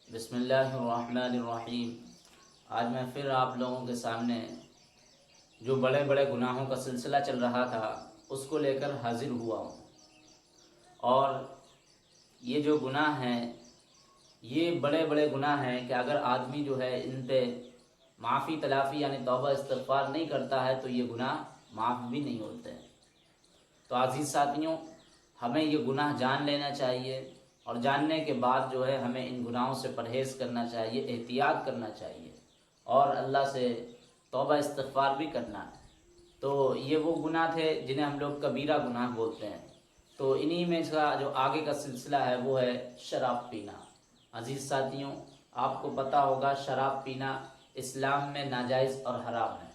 بسم اللہ الرحمن الرحیم۔ آج میں پھر آپ لوگوں کے سامنے جو بڑے بڑے گناہوں کا سلسلہ چل رہا تھا اس کو لے کر حاضر ہوا ہوں، اور یہ جو گناہ ہیں یہ بڑے بڑے گناہ ہیں کہ اگر آدمی جو ہے ان پہ معافی تلافی یعنی توبہ استغفار نہیں کرتا ہے تو یہ گناہ معاف بھی نہیں ہوتے۔ تو عزیز ساتھیوں، ہمیں یہ گناہ جان لینا چاہیے، اور جاننے کے بعد جو ہے ہمیں ان گناہوں سے پرہیز کرنا چاہیے، احتیاط کرنا چاہیے، اور اللہ سے توبہ استغفار بھی کرنا ہے۔ تو یہ وہ گناہ تھے جنہیں ہم لوگ کبیرہ گناہ بولتے ہیں۔ تو انہی میں کا جو آگے کا سلسلہ ہے وہ ہے شراب پینا۔ عزیز ساتھیوں، آپ کو پتہ ہوگا شراب پینا اسلام میں ناجائز اور حرام ہے۔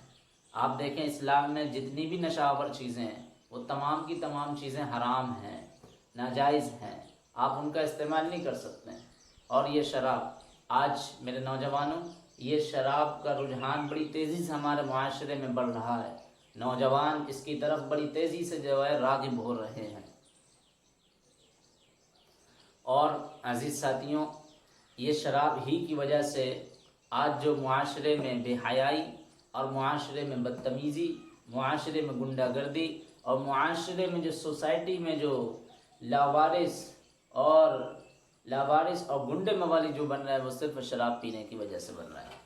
آپ دیکھیں اسلام میں جتنی بھی نشہ آور چیزیں ہیں وہ تمام کی تمام چیزیں حرام ہیں، ناجائز ہیں، آپ ان کا استعمال نہیں کر سکتے۔ اور یہ شراب، آج میرے نوجوانوں، یہ شراب کا رجحان بڑی تیزی سے ہمارے معاشرے میں بڑھ رہا ہے۔ نوجوان اس کی طرف بڑی تیزی سے جو ہے راغب ہو رہے ہیں۔ اور عزیز ساتھیوں، یہ شراب ہی کی وجہ سے آج جو معاشرے میں بے حیائی اور معاشرے میں بدتمیزی، معاشرے میں غنڈہ گردی، اور معاشرے میں جو سوسائٹی میں جو لاوارث اور غنڈے موالی جو بن رہا ہے وہ صرف شراب پینے کی وجہ سے بن رہا ہے۔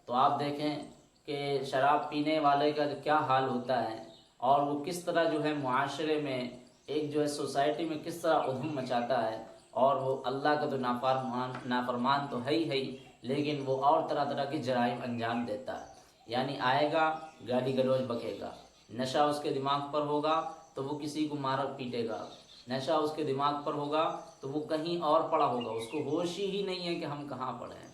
تو آپ دیکھیں کہ شراب پینے والے کا کیا حال ہوتا ہے، اور وہ کس طرح جو ہے معاشرے میں ایک جو ہے سوسائٹی میں کس طرح ادھم مچاتا ہے، اور وہ اللہ کا تو نافرمان تو ہے ہی، لیکن وہ اور طرح طرح کے جرائم انجام دیتا ہے۔ یعنی آئے گا، گالی گلوچ بکے گا، نشہ اس کے دماغ پر ہوگا تو وہ کسی کو مار پیٹے گا، نشہ اس کے دماغ پر ہوگا تو وہ کہیں اور پڑا ہوگا، اس کو ہوش ہی نہیں ہے کہ ہم کہاں پڑے ہیں۔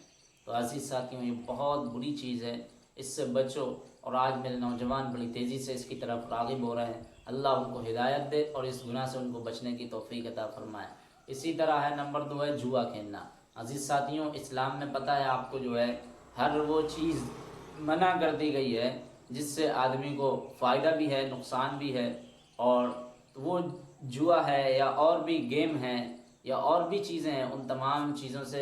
تو عزیز ساتھیوں، یہ بہت بری چیز ہے، اس سے بچو۔ اور آج میرے نوجوان بڑی تیزی سے اس کی طرف راغب ہو رہے ہیں، اللہ ان کو ہدایت دے اور اس گناہ سے ان کو بچنے کی توفیق عطا فرمائے۔ اسی طرح ہے نمبر 2 ہے جوا کھیلنا۔ عزیز ساتھیوں، اسلام میں پتہ ہے آپ کو جو ہے ہر وہ چیز منع کر دی گئی ہے جس سے آدمی کو فائدہ بھی ہے، نقصان بھی ہے، اور وہ جوا ہے یا اور بھی گیم ہیں یا اور بھی چیزیں ہیں، ان تمام چیزوں سے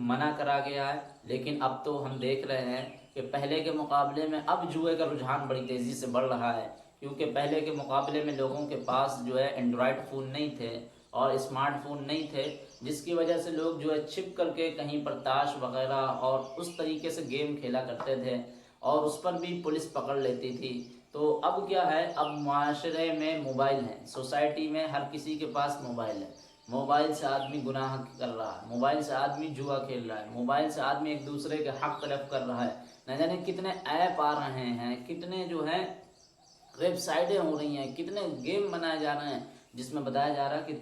منع کرا گیا ہے۔ لیکن اب تو ہم دیکھ رہے ہیں کہ پہلے کے مقابلے میں اب جوئے کا رجحان بڑی تیزی سے بڑھ رہا ہے، کیونکہ پہلے کے مقابلے میں لوگوں کے پاس جو ہے اینڈرائڈ فون نہیں تھے اور اسمارٹ فون نہیں تھے، جس کی وجہ سے لوگ جو ہے چھپ کر کے کہیں پر تاش وغیرہ اور اس طریقے سے گیم کھیلا کرتے تھے، اور اس پر بھی پولیس پکڑ لیتی تھی۔ تو اب کیا ہے، اب معاشرے میں موبائل ہیں، سوسائٹی میں ہر کسی کے پاس موبائل ہے، موبائل سے آدمی گناہ کر رہا ہے، موبائل سے آدمی جوا کھیل رہا ہے، موبائل سے آدمی ایک دوسرے کے حق تلف کر رہا ہے۔ نہ جانے کتنے ایپ آ رہے ہیں، کتنے جو ہیں ویب سائٹیں ہو رہی ہیں، کتنے گیم بنائے جا رہے ہیں جس میں بتایا جا رہا ہے کہ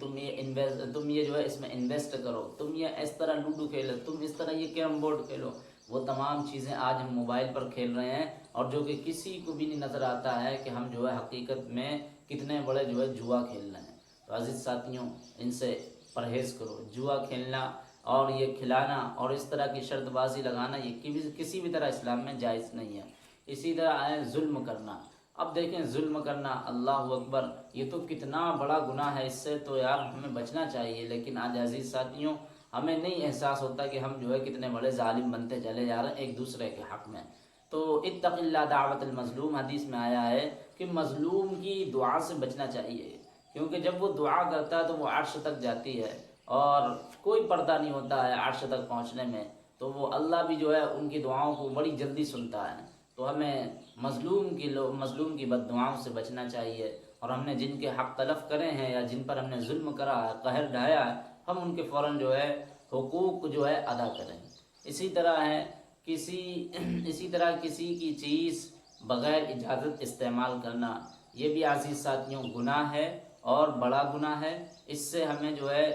تم یہ جو ہے اس میں انویسٹ کرو، تم یہ اس طرح لوڈو کھیلو، تم اس طرح یہ کیرم بورڈ کھیلو۔ وہ تمام چیزیں آج ہم موبائل پر کھیل رہے ہیں، اور جو کہ کسی کو بھی نہیں نظر آتا ہے کہ ہم جو ہے حقیقت میں کتنے بڑے جو ہے جوا کھیل رہے ہیں۔ تو عزیز ساتھیوں، ان سے پرہیز کرو۔ جوا کھیلنا اور یہ کھلانا اور اس طرح کی شرط بازی لگانا یہ کسی بھی طرح اسلام میں جائز نہیں ہے۔ اسی طرح ہے ظلم کرنا۔ اب دیکھیں ظلم کرنا، اللہ اکبر، یہ تو کتنا بڑا گناہ ہے، اس سے تو یار ہمیں بچنا چاہیے۔ لیکن آج عزیز ساتھیوں، ہمیں نہیں احساس ہوتا کہ ہم جو ہے کتنے بڑے ظالم بنتے چلے جا رہے ہیں ایک دوسرے کے حق میں۔ تو اتق اللہ دعوت المظلوم، حدیث میں آیا ہے کہ مظلوم کی دعا سے بچنا چاہیے، کیونکہ جب وہ دعا کرتا ہے تو وہ عرش تک جاتی ہے، اور کوئی پردہ نہیں ہوتا ہے عرش تک پہنچنے میں، تو وہ اللہ بھی جو ہے ان کی دعاؤں کو بڑی جلدی سنتا ہے۔ تو ہمیں مظلوم کی بد دعاؤں سے بچنا چاہیے، اور ہم نے جن کے حق تلف کرے ہیں یا جن پر ہم نے ظلم کرا ہے، قہر ڈھایا ہے، ہم ان کے فوراً جو ہے حقوق جو ہے ادا کریں۔ اسی طرح کسی کی چیز بغیر اجازت استعمال کرنا، یہ بھی عزیز ساتھیوں گناہ ہے، اور بڑا گناہ ہے۔ اس سے ہمیں جو ہے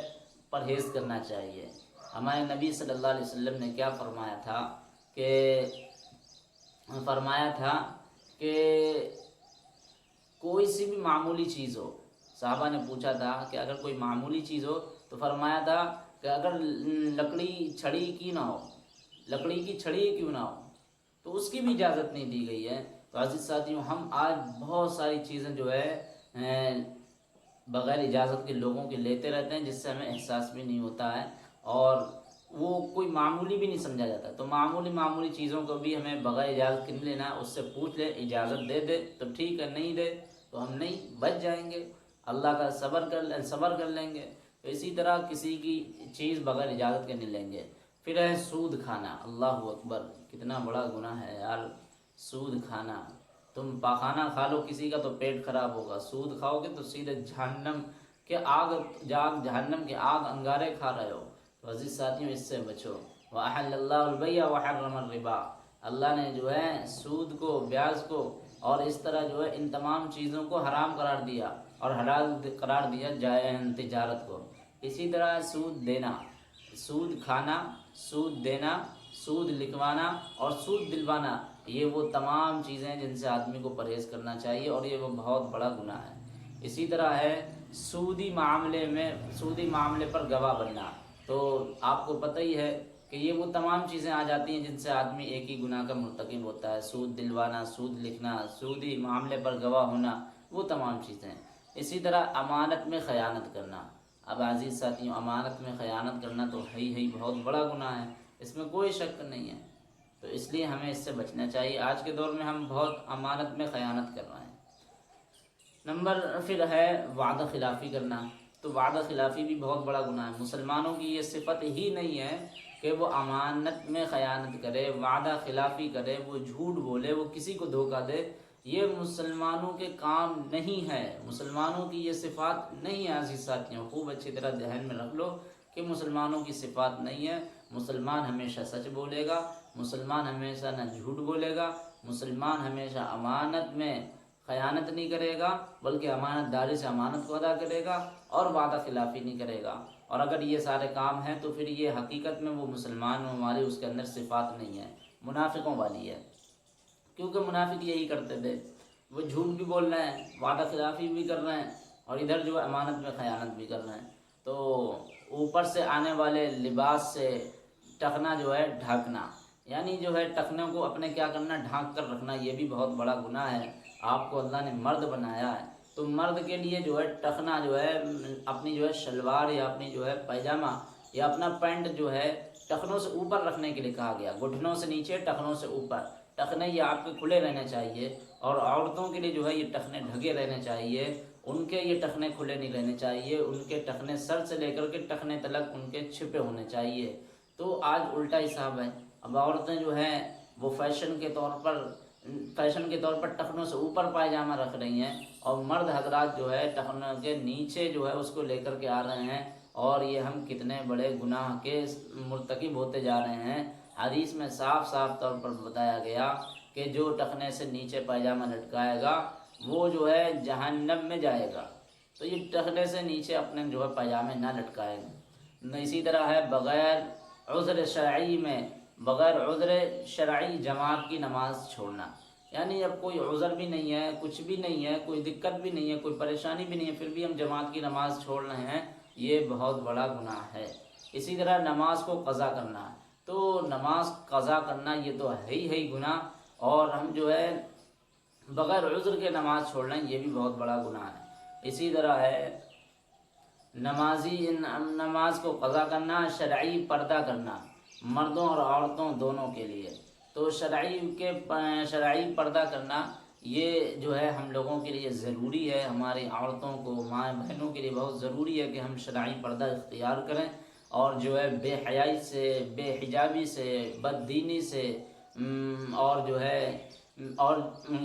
پرہیز کرنا چاہیے۔ ہمارے نبی صلی اللہ علیہ وسلم نے کیا فرمایا تھا کہ کوئی سی بھی معمولی چیز ہو، صحابہ نے پوچھا تھا کہ اگر کوئی معمولی چیز ہو، تو فرمایا تھا کہ اگر لکڑی کی چھڑی کیوں نہ ہو تو اس کی بھی اجازت نہیں دی گئی ہے۔ تو عزیز ساتھیوں، ہم آج بہت ساری چیزیں جو ہے بغیر اجازت کے لوگوں کے لیتے رہتے ہیں، جس سے ہمیں احساس بھی نہیں ہوتا ہے، اور وہ کوئی معمولی بھی نہیں سمجھا جاتا، تو معمولی چیزوں کو بھی ہمیں بغیر اجازت کے نہیں لینا، اس سے پوچھ لے، اجازت دے دے تو ٹھیک ہے، نہیں دے تو ہم نہیں بچ جائیں گے، اللہ کا صبر کر لیں گے۔ تو اسی طرح کسی کی چیز بغیر اجازت کے نہیں لیں گے۔ پھر ہے سود کھانا، اللہ اکبر، کتنا بڑا گناہ ہے یار سود کھانا۔ تم پاخانہ کھا لو کسی کا تو پیٹ خراب ہوگا، سود کھاؤ گے تو سیدھے جہنم کے آگ انگارے کھا رہے ہو۔ تو عزیز ساتھیوں، اس سے بچو۔ وَأَحَلَّ اللَّهُ الْبَيْعَ وَحَرَّمَ الرِّبَا، اللہ نے جو ہے سود کو، بیاج کو اور اس طرح جو ہے ان تمام چیزوں کو حرام قرار دیا اور حلال قرار دیا تجارت کو۔ اسی طرح سود دینا، سود کھانا، سود دینا، سود لکھوانا اور سود دلوانا، یہ وہ تمام چیزیں جن سے آدمی کو پرہیز کرنا چاہیے اور یہ وہ بہت بڑا گناہ ہے۔ اسی طرح ہے سودی معاملے پر گواہ بننا، تو آپ کو پتہ ہی ہے کہ یہ وہ تمام چیزیں آ جاتی ہیں جن سے آدمی ایک ہی گناہ کا مرتکب ہوتا ہے، سود دلوانا، سود لکھنا، سودی معاملے پر گواہ ہونا، وہ تمام چیزیں۔ اسی طرح امانت میں خیانت کرنا۔ اب عزیز ساتھیوں، امانت میں خیانت کرنا تو ہے ہی بہت بڑا گناہ ہے، اس میں کوئی شک نہیں ہے، تو اس لیے ہمیں اس سے بچنا چاہیے۔ آج کے دور میں ہم بہت امانت میں خیانت کر رہے ہیں۔ پھر ہے وعدہ خلافی کرنا، تو وعدہ خلافی بھی بہت بڑا گناہ ہے۔ مسلمانوں کی یہ صفت ہی نہیں ہے کہ وہ امانت میں خیانت کرے، وعدہ خلافی کرے، وہ جھوٹ بولے، وہ کسی کو دھوکہ دے، یہ مسلمانوں کے کام نہیں ہے، مسلمانوں کی یہ صفات نہیں ہے۔ عزیز ساتھیوں، خوب اچھی طرح ذہن میں رکھ لو کہ مسلمانوں کی صفات نہیں ہے۔ مسلمان ہمیشہ سچ بولے گا، مسلمان ہمیشہ نہ جھوٹ بولے گا، مسلمان ہمیشہ امانت میں خیانت نہیں کرے گا بلکہ امانت داری سے امانت کو ادا کرے گا اور وعدہ خلافی نہیں کرے گا۔ اور اگر یہ سارے کام ہیں تو پھر یہ حقیقت میں وہ مسلمان والی اس کے اندر صفات نہیں ہے، منافقوں والی ہے، کیونکہ منافق یہی کرتے تھے، وہ جھوٹ بھی بول رہے ہیں، وعدہ خلافی بھی کر رہے ہیں اور ادھر جو ہے امانت میں خیانت بھی کر رہے ہیں۔ تو اوپر سے آنے والے لباس سے ٹخنا جو ہے ڈھانکنا، یعنی جو ہے ٹخنے کو اپنے کیا کرنا، ڈھانک کر رکھنا، یہ بھی بہت بڑا گناہ ہے۔ آپ کو اللہ نے مرد بنایا ہے تو مرد کے لیے جو ہے ٹخنا جو ہے اپنی جو ہے شلوار یا اپنی جو ہے پیجامہ یا اپنا پینٹ جو ہے ٹخنوں سے اوپر رکھنے کے لیے کہا گیا، گھٹنوں سے نیچے، ٹخنوں سے اوپر۔ ٹخنے یہ آپ کے کھلے رہنے چاہیے اور عورتوں کے لیے جو ہے یہ ٹخنے ڈھکے رہنے چاہیے، ان کے یہ ٹخنے کھلے نہیں رہنے چاہیے، ان کے ٹخنے سر سے لے کر کے ٹخنے تلک ان کے چھپے ہونے چاہیے۔ تو آج الٹا حساب ہے، اب عورتیں جو ہیں وہ فیشن کے طور پر ٹخنوں سے اوپر پائجامہ رکھ رہی ہیں اور مرد حضرات جو ہے ٹخنوں کے نیچے جو ہے اس کو لے کر کے آ رہے ہیں، اور یہ ہم کتنے بڑے گناہ کے مرتکب ہوتے جا رہے ہیں۔ حدیث میں صاف طور پر بتایا گیا کہ جو ٹخنے سے نیچے پائجامہ لٹکائے گا وہ جو ہے جہنم میں جائے گا، تو یہ ٹخنے سے نیچے اپنے جو ہے پائجامے نہ لٹکائے گا۔ اسی طرح ہے بغیر عذر شرعی جماعت کی نماز چھوڑنا، یعنی اب کوئی عذر بھی نہیں ہے، کچھ بھی نہیں ہے، کوئی دقت بھی نہیں ہے، کوئی پریشانی بھی نہیں ہے، پھر بھی ہم جماعت کی نماز چھوڑ رہے ہیں، یہ بہت بڑا گناہ ہے۔ اسی طرح نماز کو قضا کرنا، تو نماز قضا کرنا یہ تو ہے ہی گناہ، اور ہم جو ہے بغیر عذر کے نماز چھوڑ رہے ہیں، یہ بھی بہت بڑا گناہ ہے۔ اسی طرح ہے نماز کو قضا کرنا، شرعی پردہ کرنا، مردوں اور عورتوں دونوں کے لیے، تو شرعی پردہ کرنا یہ جو ہے ہم لوگوں کے لیے ضروری ہے، ہماری عورتوں کو، ماں بہنوں کے لیے بہت ضروری ہے کہ ہم شرعی پردہ اختیار کریں، اور جو ہے بے حیائی سے، بے حجابی سے، بد دینی سے اور جو ہے اور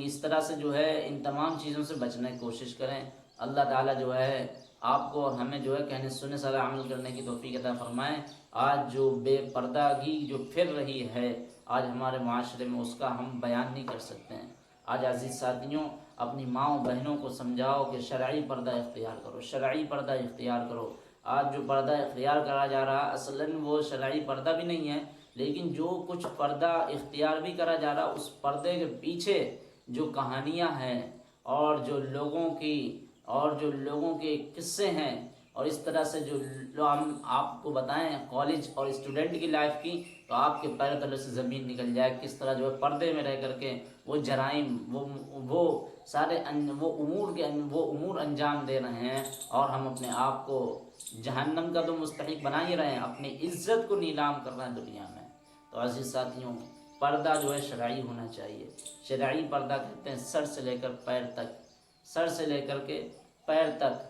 اس طرح سے جو ہے ان تمام چیزوں سے بچنے کی کوشش کریں۔ اللہ تعالیٰ جو ہے آپ کو اور ہمیں جو ہے کہنے سننے سے عمل کرنے کی توفیق عطا فرمائے۔ آج جو بے پردگی جو پھر رہی ہے آج ہمارے معاشرے میں، اس کا ہم بیان نہیں کر سکتے ہیں۔ آج عزیز ساتھیوں، اپنی ماؤں بہنوں کو سمجھاؤ کہ شرعی پردہ اختیار کرو، شرعی پردہ اختیار کرو۔ آج جو پردہ اختیار کرا جا رہا اصلاً وہ شرعی پردہ بھی نہیں ہے، لیکن جو کچھ پردہ اختیار بھی کرا جا رہا اس پردے کے پیچھے جو کہانیاں ہیں اور جو لوگوں کے قصے ہیں، اور اس طرح سے جو ہم آپ کو بتائیں کالج اور اسٹوڈنٹ کی لائف کی، تو آپ کے پیر تلے سے زمین نکل جائے، کس طرح جو ہے پردے میں رہ کر کے وہ جرائم، وہ سارے وہ امور انجام دے رہے ہیں، اور ہم اپنے آپ کو جہنم کا تو مستحق بنا ہی رہے ہیں، اپنی عزت کو نیلام کر رہے ہیں دنیا میں۔ تو عزیز ساتھیوں، پردہ جو ہے شرعی ہونا چاہیے۔ شرعی پردہ کہتے ہیں سر سے لے کر پیر تک، سر سے لے کر کے پیر تک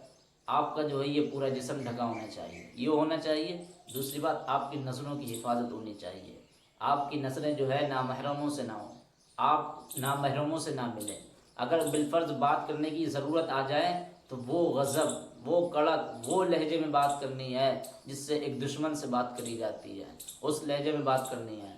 آپ کا جو ہے یہ پورا جسم ڈھکا ہونا چاہیے، یہ ہونا چاہیے۔ دوسری بات، آپ کی نظروں کی حفاظت ہونی چاہیے، آپ کی نظریں جو ہے نامحرموں سے نہ ہوں، آپ نامحرموں سے نہ ملیں۔ اگر بالفرض بات کرنے کی ضرورت آ جائے تو وہ غضب، وہ کڑک، وہ لہجے میں بات کرنی ہے جس سے ایک دشمن سے بات کری جاتی ہے، اس لہجے میں بات کرنی ہے،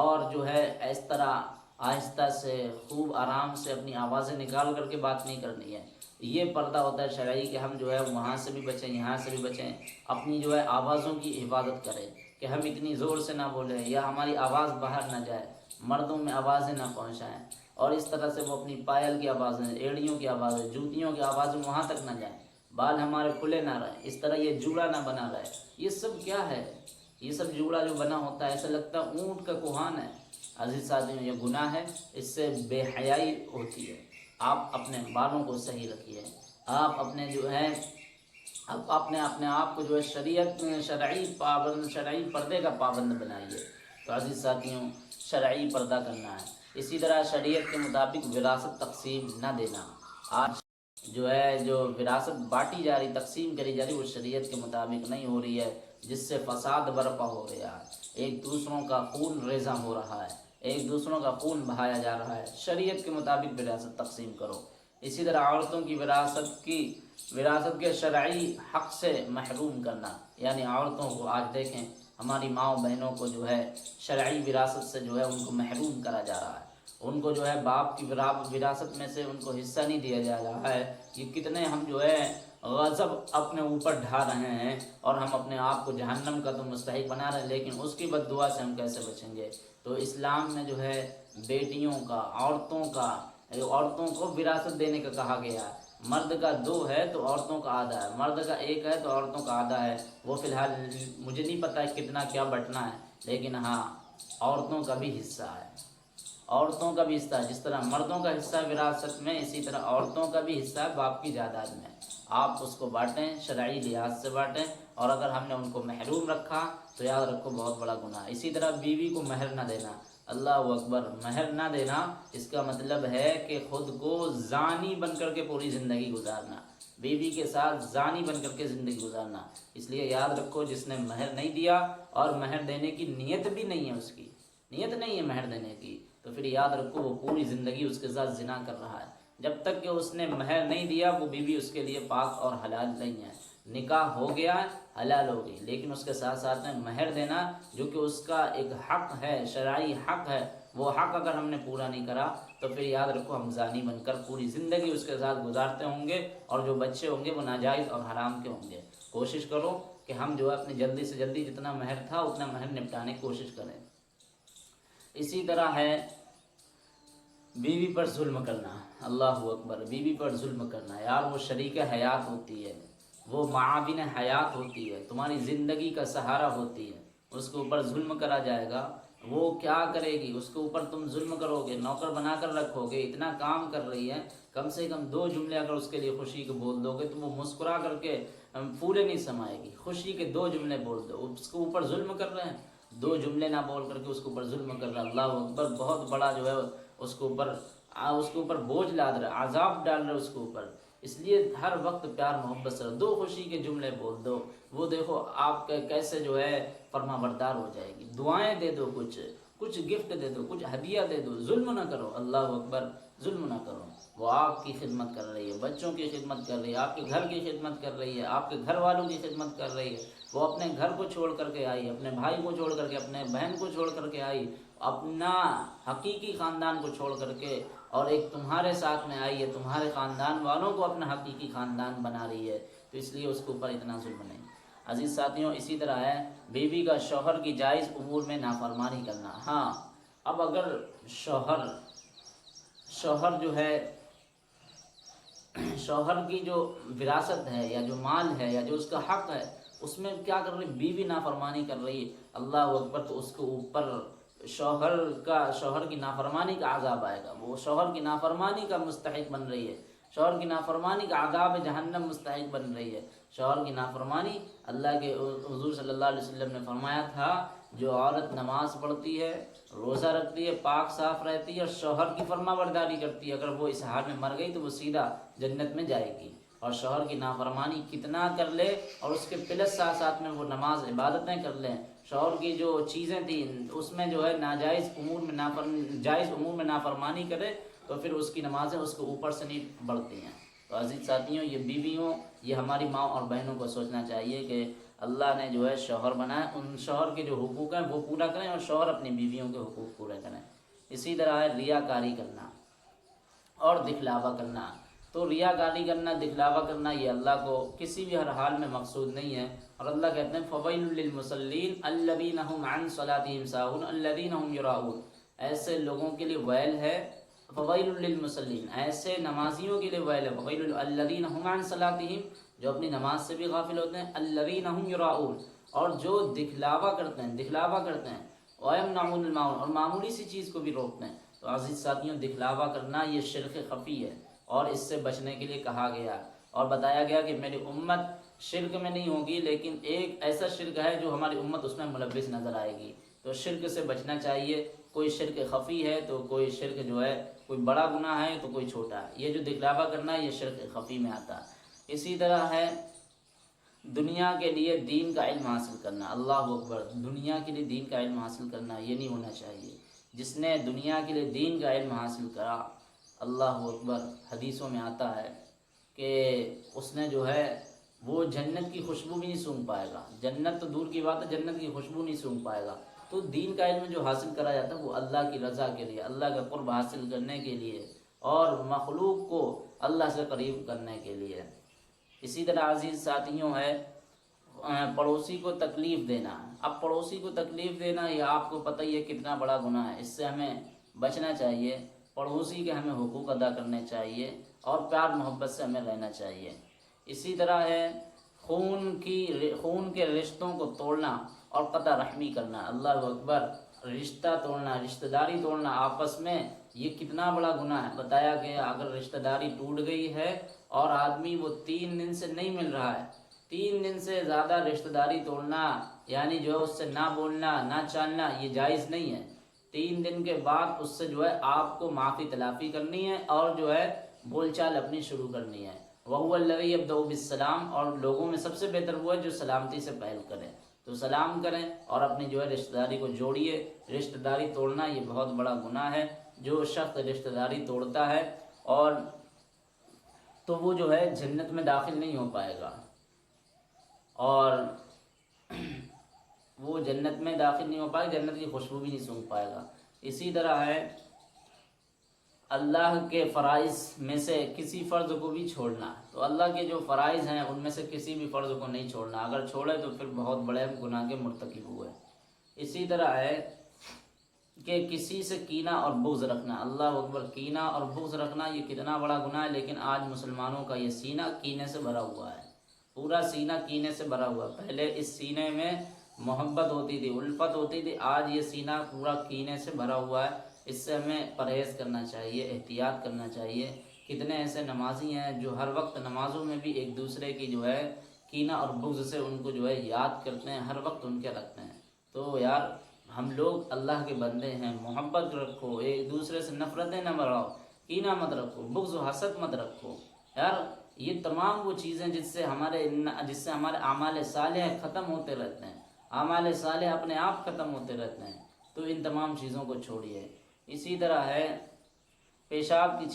اور جو ہے اس طرح آہستہ سے خوب آرام سے اپنی آوازیں نکال کر کے بات نہیں کرنی ہے۔ یہ پردہ ہوتا ہے شرعی کہ ہم جو ہے وہاں سے بھی بچیں، یہاں سے بھی بچیں، اپنی جو ہے آوازوں کی حفاظت کریں کہ ہم اتنی زور سے نہ بولیں یا ہماری آواز باہر نہ جائے، مردوں میں آوازیں نہ پہنچائیں، اور اس طرح سے وہ اپنی پائل کی آوازیں، ایڑیوں کی آوازیں، جوتیوں کی آوازیں وہاں تک نہ جائیں، بال ہمارے کھلے نہ رہیں، اس طرح یہ جوڑا نہ بنا رہے۔ یہ سب کیا ہے؟ یہ سب جوڑا جو بنا ہوتا ہے ایسا لگتا ہے اونٹ کا کوہان ہے۔ عزیز ساتھیوں، یہ گناہ ہے، اس سے بے حیائی ہوتی ہے۔ آپ اپنے بالوں کو صحیح رکھیے، آپ اپنے جو ہے اپنے آپ کو جو ہے شرعی پردے کا پابند بنائیے۔ تو عزیز ساتھیوں، شرعی پردہ کرنا ہے۔ اسی طرح شریعت کے مطابق وراثت تقسیم نہ دینا۔ آج جو وراثت بانٹی جا رہی، تقسیم کری جا رہی، وہ شریعت کے مطابق نہیں ہو رہی ہے، جس سے فساد برپا ہو رہا ہے، ایک دوسروں کا خون ریزہ ہو رہا ہے، ایک دوسروں کا خون بہایا جا رہا ہے۔ شریعت کے مطابق وراثت تقسیم کرو۔ اسی طرح عورتوں کی وراثت کے شرعی حق سے محروم کرنا، یعنی عورتوں کو آج دیکھیں ہماری ماؤں بہنوں کو جو ہے شرعی وراثت سے جو ہے ان کو محروم کرا جا رہا ہے، ان کو جو ہے باپ کی وراثت میں سے ان کو حصہ نہیں دیا جا رہا ہے۔ یہ کتنے ہم جو ہے غضب اپنے اوپر ڈھا رہے ہیں، اور ہم اپنے آپ کو جہنم کا تو مستحق بنا رہے ہیں، لیکن اس کی بد دعا سے ہم کیسے بچیں گے؟ تو اسلام میں جو ہے بیٹیوں کا، عورتوں کو وراثت دینے کا کہا گیا ہے۔ مرد کا 2 ہے تو عورتوں کا آدھا ہے، مرد کا 1 ہے تو عورتوں کا آدھا ہے۔ وہ فی الحال مجھے نہیں پتہ کتنا کیا بٹنا ہے، لیکن ہاں عورتوں کا بھی حصہ ہے، عورتوں کا بھی حصہ ہے۔ جس طرح مردوں کا حصہ ہے وراثت میں، اسی طرح عورتوں کا بھی حصہ ہے باپ کی جائیداد میں۔ آپ اس کو بانٹیں، شرعی لحاظ سے بانٹیں، اور اگر ہم نے ان کو محروم رکھا تو یاد رکھو بہت بڑا گناہ۔ اسی طرح بیوی کو مہر نہ دینا، اللہ اکبر، مہر نہ دینا اس کا مطلب ہے کہ خود کو زانی بن کر کے پوری زندگی گزارنا، بیوی کے ساتھ زانی بن کر کے زندگی گزارنا۔ اس لیے یاد رکھو، جس نے مہر نہیں دیا اور مہر دینے کی نیت بھی نہیں ہے، اس کی نیت نہیں ہے مہر دینے کی، تو پھر یاد رکھو وہ پوری زندگی اس کے ساتھ زنا کر رہا ہے۔ جب تک کہ اس نے مہر نہیں دیا وہ بیوی اس کے لیے پاک اور حلال نہیں ہے۔ نکاح ہو گیا، حلال ہو گئی، لیکن اس کے ساتھ ساتھ میں مہر دینا جو کہ اس کا ایک حق ہے، شرعی حق ہے، وہ حق اگر ہم نے پورا نہیں کرا تو پھر یاد رکھو ہم زانی بن کر پوری زندگی اس کے ساتھ گزارتے ہوں گے، اور جو بچے ہوں گے وہ ناجائز اور حرام کے ہوں گے۔ کوشش کرو کہ ہم جو ہے اپنی جلدی سے جلدی جتنا مہر تھا اتنا مہر نپٹانے کی کوشش کریں۔ اسی طرح ہے بیوی پر ظلم کرنا، اللہ اکبر، بیوی پر ظلم کرنا، یار وہ شریک حیات ہوتی ہے، وہ معاون حیات ہوتی ہے، تمہاری زندگی کا سہارا ہوتی ہے، اس کے اوپر ظلم کرا جائے گا، وہ کیا کرے گی؟ اس کے اوپر تم ظلم کرو گے، نوکر بنا کر رکھو گے، اتنا کام کر رہی ہے، کم سے کم 2 جملے اگر اس کے لیے خوشی کے بول دو گے تو وہ مسکرا کر کے پھولے نہیں سمائے گی۔ خوشی کے 2 جملے بول دو، اس کے اوپر ظلم کر رہے ہیں، 2 جملے نہ بول کر کے اس کے اوپر ظلم کر رہا ہے، اللہ اکبر، بہت بڑا جو ہے اس کے اوپر بوجھ لاد رہا ہے، عذاب ڈال رہا ہے اس کے اوپر۔ اس لیے ہر وقت پیار محبت سے 2 خوشی کے جملے بول دو، وہ دیکھو آپ کا کیسے جو ہے فرما بردار ہو جائے گی۔ دعائیں دے دو، کچھ گفٹ دے دو، کچھ ہدیہ دے دو، ظلم نہ کرو، اللہ اکبر، ظلم نہ کرو۔ وہ آپ کی خدمت کر رہی ہے، بچوں کی خدمت کر رہی ہے، آپ کے گھر کی خدمت کر رہی ہے، آپ کے گھر والوں کی خدمت کر رہی ہے، وہ اپنے گھر کو چھوڑ کر کے آئی، اپنے بھائی کو چھوڑ کر کے، اپنے بہن کو چھوڑ کر کے آئی، اپنا حقیقی خاندان کو چھوڑ کر کے، اور ایک تمہارے ساتھ میں آئی ہے، تمہارے خاندان والوں کو اپنا حقیقی خاندان بنا رہی ہے، تو اس لیے اس کے اوپر اتنا ظلم نہیں۔ عزیز ساتھیوں، اسی طرح ہے بیوی کا شوہر کی جائز امور میں نافرمانی کرنا۔ ہاں، اب اگر شوہر جو ہے شوہر کی جو وراثت ہے یا جو مال ہے یا جو اس کا حق ہے اس میں کیا کر رہی، بیوی نافرمانی کر رہی ہے، اللہ اکبر، تو اس کے اوپر شوہر کی نافرمانی کا عذاب آئے گا، وہ شوہر کی نافرمانی کا مستحق بن رہی ہے، شوہر کی نافرمانی کا عذاب جہنم مستحق بن رہی ہے۔ شوہر کی نافرمانی، اللہ کے حضور صلی اللہ علیہ وسلم نے فرمایا تھا جو عورت نماز پڑھتی ہے، روزہ رکھتی ہے، پاک صاف رہتی ہے اور شوہر کی فرما برداری کرتی ہے، اگر وہ اس حال میں مر گئی تو وہ سیدھا جنت میں جائے گی۔ اور شوہر کی نافرمانی کتنا کر لے اور اس کے پلس ساتھ میں وہ نماز عبادتیں کر لیں، شوہر کی جو چیزیں تھیں اس میں جو ہے ناجائز امور میں جائز امور میں نافرمانی کرے تو پھر اس کی نمازیں اس کے اوپر سے نہیں بڑھتی ہیں۔ تو عزیز ساتھیوں، یہ بیویوں، یہ ہماری ماں اور بہنوں کو سوچنا چاہیے کہ اللہ نے جو ہے شوہر بنائے، ان شوہر کے جو حقوق ہیں وہ پورا کریں اور شوہر اپنی بیویوں کے حقوق پورے کریں۔ اسی طرح ہے ریاکاری کرنا اور دکھلاوا کرنا۔ تو ریاکاری کرنا، دکھلاوا کرنا، یہ اللہ کو کسی بھی ہر حال میں مقصود نہیں ہے، اور اللہ کہتے ہیں فویل للمصلین الذین هم عن صلاتهم ساہون الذین هم یراؤون، ایسے لوگوں کے لیے ویل ہے، فویل للمصلین، ایسے نمازیوں کے لیے ویل ہے، فویل الذین هم عن صلاتهم، جو اپنی نماز سے بھی غافل ہوتے ہیں، الذین هم یراؤون، اور جو دکھلاوا کرتے ہیں، وَيَمْنَعُونَ الْمَاعُونَ، اور معمولی سی چیز کو بھی روکتے ہیں۔ تو عزیز ساتھیوں، دکھلاوا کرنا یہ شرک خفی ہے، اور اس سے بچنے کے لیے کہا گیا اور بتایا گیا کہ میری امت شرک میں نہیں ہوگی، لیکن ایک ایسا شرک ہے جو ہماری امت اس میں ملوث نظر آئے گی۔ تو شرک سے بچنا چاہیے، کوئی شرک خفی ہے تو کوئی شرک جو ہے کوئی بڑا گناہ ہے تو کوئی چھوٹا ہے، یہ جو دکھلاوا کرنا ہے یہ شرک خفی میں آتا ہے۔ اسی طرح ہے دنیا کے لیے دین کا علم حاصل کرنا، اللہ اکبر، دنیا کے لیے دین کا علم حاصل کرنا یہ نہیں ہونا چاہیے۔ جس نے دنیا کے لیے دین کا علم حاصل کرا، اللہ اکبر، حدیثوں میں آتا ہے کہ اس نے جو ہے وہ جنت کی خوشبو بھی نہیں سونگھ پائے گا، جنت تو دور کی بات ہے، جنت کی خوشبو نہیں سونگھ پائے گا۔ تو دین کا علم جو حاصل کرا جاتا ہے وہ اللہ کی رضا کے لیے، اللہ کا قرب حاصل کرنے کے لیے اور مخلوق کو اللہ سے قریب کرنے کے لیے۔ اسی طرح عزیز ساتھیوں ہے پڑوسی کو تکلیف دینا۔ اب پڑوسی کو تکلیف دینا یہ آپ کو پتہ ہی ہے کتنا بڑا گناہ ہے، اس سے ہمیں بچنا چاہیے، پڑوسی کے ہمیں حقوق ادا کرنے چاہیے اور پیار محبت سے ہمیں رہنا چاہیے۔ اسی طرح ہے خون کے رشتوں کو توڑنا اور قطع رحمی کرنا، اللہ اکبر، رشتہ توڑنا، رشتہ داری توڑنا آپس میں، یہ کتنا بڑا گناہ ہے۔ بتایا گیا اگر رشتہ داری ٹوٹ گئی ہے اور آدمی وہ 3 دن سے نہیں مل رہا ہے، 3 دن سے زیادہ رشتہ داری توڑنا یعنی جو ہے اس سے نہ بولنا نہ چالنا یہ جائز نہیں ہے۔ 3 دن کے بعد اس سے جو ہے آپ کو معافی تلافی کرنی ہے اور جو ہے بول چال اپنی شروع کرنی ہے۔ وَهُوَ الَّذِي يَبْدَأُ بِالسَّلَامِ، اور لوگوں میں سب سے بہتر وہ ہے جو سلامتی سے پہل کرے، تو سلام کریں اور اپنی جو ہے رشتہ داری کو جوڑیے۔ رشتہ داری توڑنا یہ بہت بڑا گناہ ہے، جو شخص رشتہ داری توڑتا ہے اور تو وہ جو ہے جنت میں داخل نہیں ہو پائے گا، اور وہ جنت میں داخل نہیں ہو پائے گا، جنت کی خوشبو بھی نہیں سونگھ پائے گا۔ اسی طرح ہے اللہ کے فرائض میں سے کسی فرض کو بھی چھوڑنا، تو اللہ کے جو فرائض ہیں ان میں سے کسی بھی فرض کو نہیں چھوڑنا، اگر چھوڑے تو پھر بہت بڑے گناہ کے مرتکب ہوئے۔ اسی طرح ہے کہ کسی سے کینہ اور بغض رکھنا، اللہ اکبر، کینہ اور بغض رکھنا یہ کتنا بڑا گناہ ہے، لیکن آج مسلمانوں کا یہ سینہ کینے سے بھرا ہوا ہے، پورا سینہ کینے سے بھرا ہوا ہے۔ پہلے اس سینے میں محبت ہوتی تھی، الفت ہوتی تھی، آج یہ سینہ پورا کینے سے بھرا ہوا ہے۔ اس سے ہمیں پرہیز کرنا چاہیے، احتیاط کرنا چاہیے۔ کتنے ایسے نمازی ہیں جو ہر وقت نمازوں میں بھی ایک دوسرے کی جو ہے کینہ اور بغض سے ان کو جو ہے یاد کرتے ہیں، ہر وقت ان کے رکھتے ہیں۔ تو یار ہم لوگ اللہ کے بندے ہیں، محبت رکھو، ایک دوسرے سے نفرتیں نہ بڑھاؤ، کینہ مت رکھو، بغض و حسد مت رکھو۔ یار یہ تمام وہ چیزیں جس سے ہمارے اعمال صالح ختم ہوتے رہتے ہیں، اعمال صالح اپنے آپ ختم ہوتے رہتے ہیں، تو ان تمام چیزوں کو چھوڑیے۔ اسی طرح ہے پیشاب کی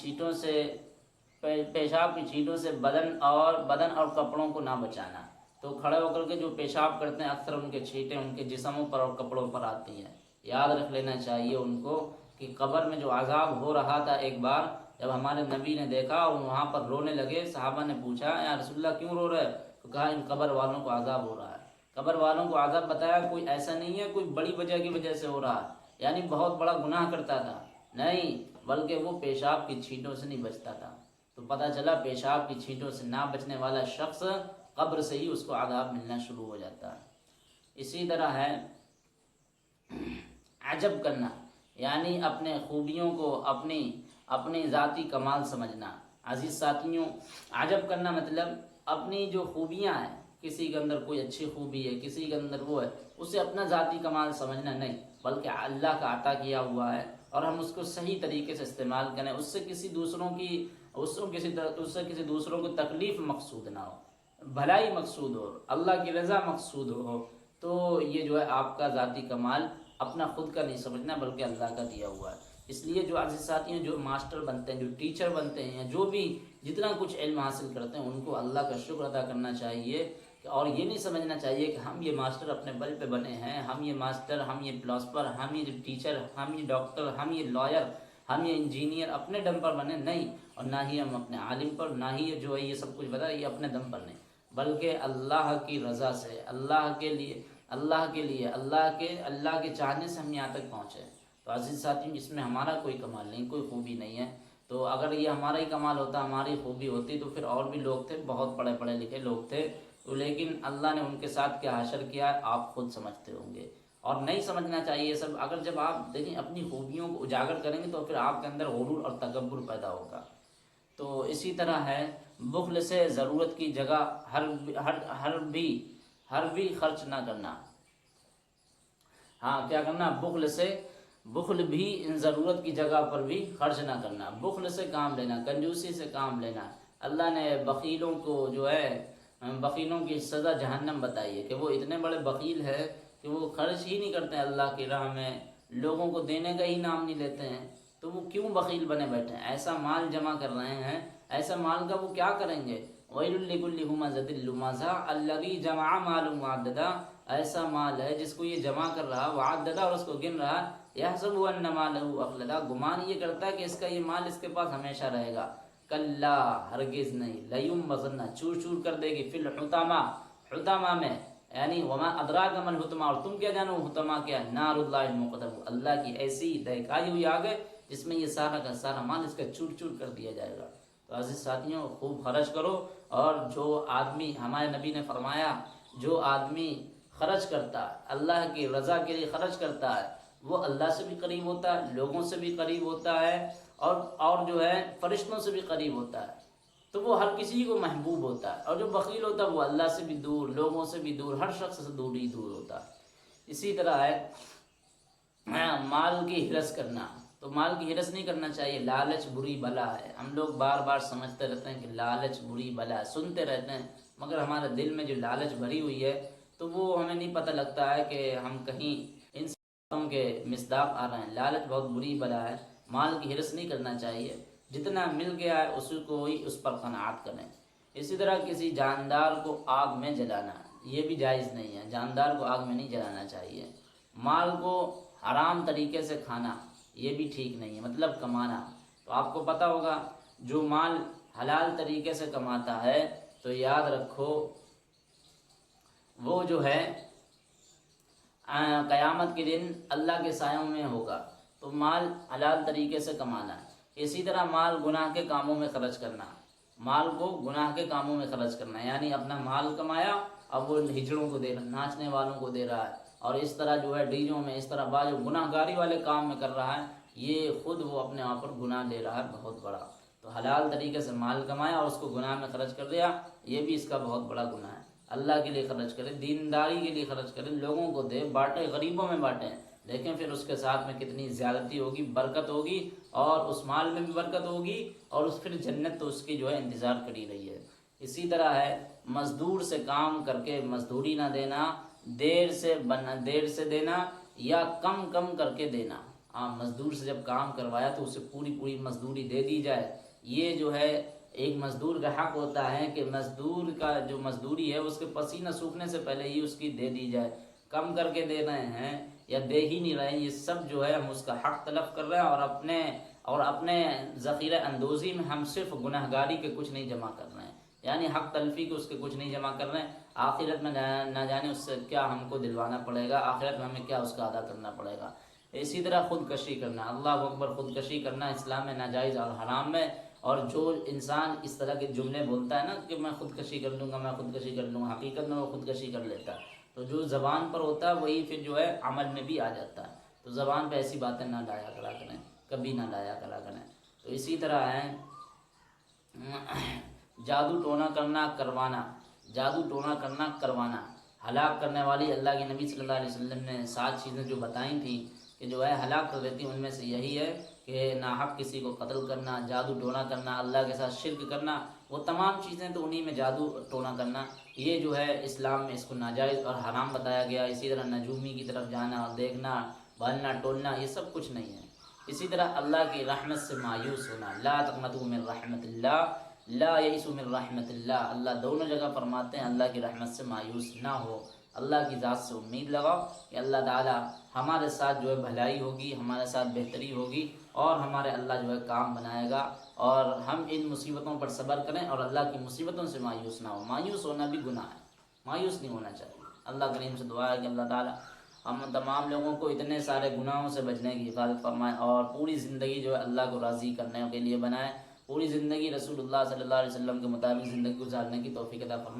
چھینٹوں سے بدن اور کپڑوں کو نہ بچانا، تو کھڑے ہو کر کے جو پیشاب کرتے ہیں اکثر ان کے چھینٹیں ان کے جسموں پر اور کپڑوں پر آتی ہیں۔ یاد رکھ لینا چاہیے ان کو کہ قبر میں جو عذاب ہو رہا تھا، ایک بار جب ہمارے نبی نے دیکھا اور وہاں پر رونے لگے، صحابہ نے پوچھا یا رسول اللہ کیوں رو رہے؟ تو کہا ان قبر والوں کو عذاب ہو رہا ہے۔ قبر والوں کو عذاب بتایا کوئی ایسا نہیں ہے کوئی بڑی وجہ کی وجہ سے ہو رہا ہے، یعنی بہت بڑا گناہ کرتا تھا، نہیں، بلکہ وہ پیشاب کی چھینٹوں سے نہیں بچتا تھا۔ تو پتہ چلا پیشاب کی چھینٹوں سے نہ بچنے والا شخص قبر سے ہی اس کو عذاب ملنا شروع ہو جاتا ہے۔ اسی طرح ہے عجب کرنا، یعنی اپنے خوبیوں کو اپنی ذاتی کمال سمجھنا۔ عزیز ساتھیوں، عجب کرنا مطلب اپنی جو خوبیاں ہیں، کسی کے اندر کوئی اچھی خوبی ہے، کسی کے اندر وہ ہے، اسے اپنا ذاتی کمال سمجھنا نہیں، بلکہ اللہ کا عطا کیا ہوا ہے اور ہم اس کو صحیح طریقے سے استعمال کریں، اس سے کسی دوسروں کو تکلیف مقصود نہ ہو، بھلائی مقصود ہو، اللہ کی رضا مقصود ہو، تو یہ جو ہے آپ کا ذاتی کمال اپنا خود کا نہیں سمجھنا بلکہ اللہ کا دیا ہوا ہے۔ اس لیے جو عزیز ساتھی ہیں، جو ماسٹر بنتے ہیں، جو ٹیچر بنتے ہیں، جو بھی جتنا کچھ علم حاصل کرتے ہیں، ان کو اللہ کا شکر ادا کرنا چاہیے، اور یہ نہیں سمجھنا چاہیے کہ ہم یہ ماسٹر اپنے بل پہ بنے ہیں، ہم یہ ماسٹر، ہم یہ فلاسفر، ہم یہ ٹیچر، ہم یہ ڈاکٹر، ہم یہ لائر، ہم یہ انجینئر اپنے دم پر بنے، نہیں، اور نہ ہی ہم اپنے عالم پر، نہ ہی جو ہے یہ سب کچھ بتا یہ اپنے دم پر نہیں، بلکہ اللہ کی رضا سے، اللہ کے چاہنے سے ہم یہاں تک پہنچے۔ تو عزیز ساتھیوں، اس میں ہمارا کوئی کمال نہیں، کوئی خوبی نہیں ہے، تو اگر یہ ہمارا ہی کمال ہوتا، ہماری خوبی ہوتی، تو پھر اور بھی لوگ تھے، بہت پڑھے لکھے لوگ تھے، لیکن اللہ نے ان کے ساتھ کیا حشر کیا ہے آپ خود سمجھتے ہوں گے، اور نہیں سمجھنا چاہیے یہ سب۔ اگر جب آپ دیکھیں اپنی خوبیوں کو اجاگر کریں گے تو پھر آپ کے اندر غرور اور تکبر پیدا ہوگا۔ تو اسی طرح ہے بخل سے ضرورت کی جگہ ہر بھی خرچ نہ کرنا۔ ہاں، کیا کرنا؟ بخل بھی ضرورت کی جگہ پر بھی خرچ نہ کرنا، بخل سے کام لینا، کنجوسی سے کام لینا۔ اللہ نے بخیلوں کو جو ہے بخیلوں کی سزا جہنم بتائی ہے کہ وہ اتنے بڑے بخیل ہے کہ وہ خرچ ہی نہیں کرتے اللہ کی راہ میں، لوگوں کو دینے کا ہی نام نہیں لیتے ہیں، تو وہ کیوں بخیل بنے بیٹھے ہیں؟ ایسا مال جمع کر رہے ہیں، ایسا مال کا وہ کیا کریں گے؟ وَيْلٌ لِكُلِّ هُمَزَةٍ لُمَزَةٍ الَّذِي جَمَعَ مَالًا وَعَدَّدَهُ، ایسا مال ہے جس کو یہ جمع کر رہا، وعددہ، اور اس کو گن رہا، يَحْسَبُ أَنَّ مَالَهُ أَخْلَدَهُ، گمان یہ کرتا ہے کہ اس کا یہ مال اس کے پاس ہمیشہ رہے گا، کلا، ہرگز نہیں، لَيُنبَذَنَّ، چور چور کر دے گی، فی الحطمہ، حطمہ میں، یعنی وما ادراک من الحطمہ، اور تم کیا جانو حطمہ کیا؟ نار اللہ المقدر، اللہ کی ایسی دہکائی ہوئی آگ ہے جس میں یہ سارا کا سارا مال اس کا چور چور کر دیا جائے گا۔ تو عزیز ساتھیوں، خوب خرچ کرو، اور جو آدمی، ہمارے نبی نے فرمایا، جو آدمی خرچ کرتا ہے، اللہ کی رضا کے لیے خرچ کرتا ہے، وہ اللہ سے بھی قریب ہوتا ہے، لوگوں سے بھی قریب ہوتا ہے، اور جو ہے فرشتوں سے بھی قریب ہوتا ہے، تو وہ ہر کسی کو محبوب ہوتا ہے، اور جو بخیل ہوتا ہے وہ اللہ سے بھی دور، لوگوں سے بھی دور، ہر شخص سے دور ہی دور ہوتا ہے۔ اسی طرح ہے مال کی ہرس کرنا، تو مال کی ہرس نہیں کرنا چاہیے، لالچ بری بلا ہے۔ ہم لوگ بار بار سمجھتے رہتے ہیں کہ لالچ بری بلا ہے، سنتے رہتے ہیں، مگر ہمارے دل میں جو لالچ بھری ہوئی ہے تو وہ ہمیں نہیں پتہ لگتا ہے کہ ہم کہیں ان باتوں کے مصداق آ رہے ہیں۔ لالچ بہت بری بلا ہے، مال کی ہرس نہیں کرنا چاہیے، جتنا مل گیا ہے اسی کو ہی اس پر قناعت کریں۔ اسی طرح کسی جاندار کو آگ میں جلانا، یہ بھی جائز نہیں ہے، جاندار کو آگ میں نہیں جلانا چاہیے۔ مال کو حرام طریقے سے کھانا، یہ بھی ٹھیک نہیں ہے، مطلب کمانا، تو آپ کو پتہ ہوگا جو مال حلال طریقے سے کماتا ہے تو یاد رکھو وہ جو ہے قیامت کے دن اللہ کے سایوں میں ہوگا، تو مال حلال طریقے سے کمانا ہے۔ اسی طرح مال گناہ کے کاموں میں خرچ کرنا، مال کو گناہ کے کاموں میں خرچ کرنا، یعنی اپنا مال کمایا اب وہ ہجڑوں کو دے رہا ہے، ناچنے والوں کو دے رہا ہے، اور اس طرح جو ہے ڈیجوں میں، اس طرح باجو گناہ گاری والے کام میں کر رہا ہے، یہ خود وہ اپنے آپ پر گناہ لے رہا ہے بہت بڑا۔ تو حلال طریقے سے مال کمایا اور اس کو گناہ میں خرچ کر دیا، یہ بھی اس کا بہت بڑا گناہ ہے۔ اللہ کے لیے خرچ کرے، دینداری کے لیے خرچ کرے، لوگوں کو دے، بانٹے، غریبوں میں بانٹیں، لیکن پھر اس کے ساتھ میں کتنی زیادتی ہوگی، برکت ہوگی، اور اس مال میں بھی برکت ہوگی، اور پھر جنت تو اس کی جو ہے انتظار کری رہی ہے۔ اسی طرح ہے مزدور سے کام کر کے مزدوری نہ دینا، دیر سے دینا یا کم کر کے دینا۔ مزدور سے جب کام کروایا تو اسے پوری مزدوری دے دی جائے، یہ جو ہے ایک مزدور کا حق ہوتا ہے کہ مزدور کا جو مزدوری ہے اس کے پسینہ سوکھنے سے پہلے ہی اس کی دے دی جائے۔ کم کر کے دے رہے ہیں یا دے ہی نہیں رہے ہیں، یہ سب جو ہے ہم اس کا حق تلف کر رہے ہیں، اور اپنے ذخیرہ اندوزی میں ہم صرف گناہ گاری کے کچھ نہیں جمع کر رہے ہیں، یعنی حق تلفی کے اس کے کچھ نہیں جمع کر رہے ہیں۔ آخرت میں نہ جانے اس سے کیا ہم کو دلوانا پڑے گا، آخرت میں ہمیں کیا اس کا ادا کرنا پڑے گا۔ اسی طرح خودکشی کرنا، اللہ اکبر، خودکشی کرنا اسلام میں ناجائز اور حرام ہے، اور جو انسان اس طرح کے جملے بولتا ہے نا کہ میں خودکشی کر لوں گا، میں خودکشی کر لوں گا، حقیقت میں وہ خودکشی کر لیتا ہے. تو جو زبان پر ہوتا ہے وہی پھر جو ہے عمل میں بھی آ جاتا ہے. تو زبان پہ ایسی باتیں نہ لایا کرا کریں، کبھی نہ لایا کرا کریں. تو اسی طرح ہے جادو ٹونا کرنا کروانا، جادو ٹونا کرنا کروانا ہلاک کرنے والی اللہ کے نبی صلی اللہ علیہ وسلم نے 7 چیزیں جو بتائی تھیں کہ جو ہے ہلاک کر دیتی، ان میں سے یہی ہے کہ ناحق کسی کو قتل کرنا، جادو ٹونا کرنا، اللہ کے ساتھ شرک کرنا. وہ تمام چیزیں تو انہی میں جادو ٹونا کرنا، یہ جو ہے اسلام میں اس کو ناجائز اور حرام بتایا گیا. اسی طرح نجومی کی طرف جانا اور دیکھنا، بھالنا ٹولنا، یہ سب کچھ نہیں ہے. اسی طرح اللہ کی رحمت سے مایوس ہونا، لا تقنطوا من رحمت اللہ لا یئسوا من رحمت اللہ. اللہ دونوں جگہ فرماتے ہیں اللہ کی رحمت سے مایوس نہ ہو، اللہ کی ذات سے امید لگاؤ کہ اللہ تعالی ہمارے ساتھ جو ہے بھلائی ہوگی، ہمارے ساتھ بہتری ہوگی، اور ہمارے اللہ جو ہے کام بنائے گا، اور ہم ان مصیبتوں پر صبر کریں اور اللہ کی مصیبتوں سے مایوس نہ ہو. مایوس ہونا بھی گناہ ہے، مایوس نہیں ہونا چاہیے. اللہ کریم سے دعا ہے کہ اللہ تعالی ہم تمام لوگوں کو اتنے سارے گناہوں سے بچنے کی حفاظت فرمائے، اور پوری زندگی جو ہے اللہ کو راضی کرنے کے لیے بنائے. پوری زندگی رسول اللہ صلی اللہ علیہ وسلم کے مطابق زندگی گزارنے کی توفیق عطا فرمائے.